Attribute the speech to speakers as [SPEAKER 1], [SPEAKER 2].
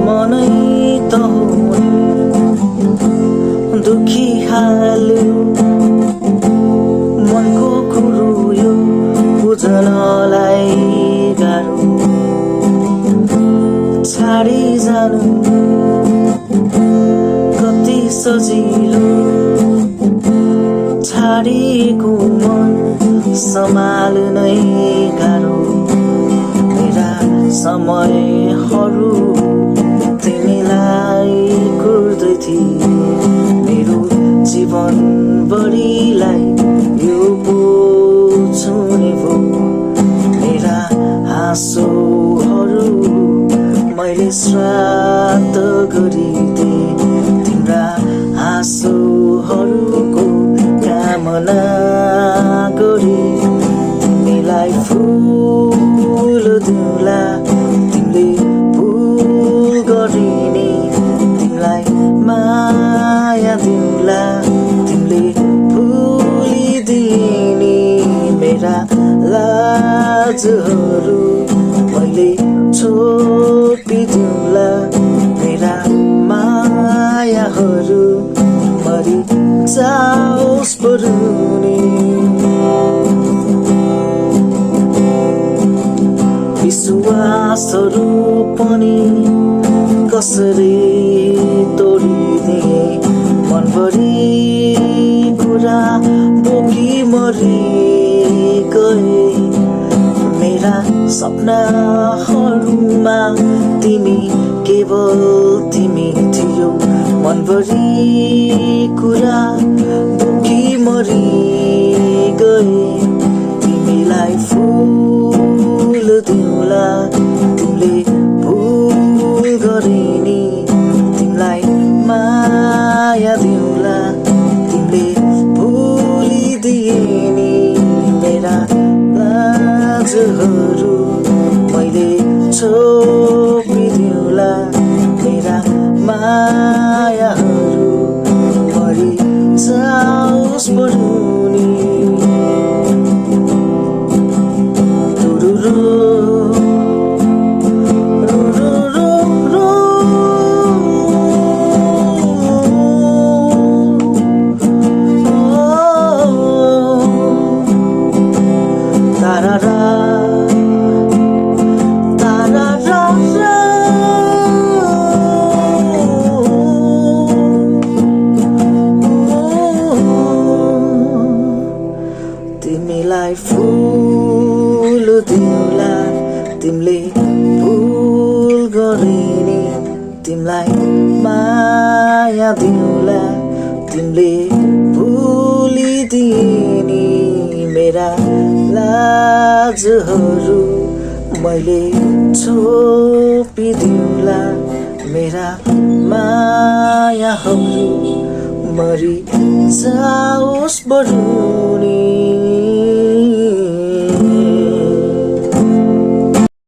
[SPEAKER 1] मनै त हो दुखी हाल्यो मनको कुरो यो बुझ्नलाई गाह्रो छाडी जानु कति सजिलो छाडिएको मन सम्हाल्नै गाह्रो मेरा समयहरू तिमीलाई कुर्दै थिए मेरो जीवनभरिलाई यो छुने भो मेरा हाँसोहरू मैले श्राद्ध गरिदिए तिम्रा हाँसोहरूको कामना गरी तिमीलाई फुल दिउँला तिमीले भुल गरिने तिमीलाई माया दिउँला तिमीले भुलिदिने मेरा लाजहरू मैले छोपिदिउँला मेरा मायाहरू मरि जाओस् बरुनी विश्वासहरू पनि कसरी तोडिदिए मनभरि कुरा बोकी मरि गए मेरा सपनाहरूमा तिमी केवल तिमी थियो मनभरि कुरा बोकी मरि गए तिमीलाई फुल दिउँला तिमीले भुल गरिनी तिमीलाई माया दिउँला तिमीले भुलिदिएनी मेरा लाजहरू मैले छोपिदिउँला मेरा मायाहरू मरि जाओस् बरुनी तिमीलाई फुल दिउँला तिमीले भुल गरिने तिमीलाई माया दिउँला तिमीले भुलिदिने मेरा लाजहरू मैले छोपिदिउँला मेरा मायाहरू मरि जाओस् बरुनी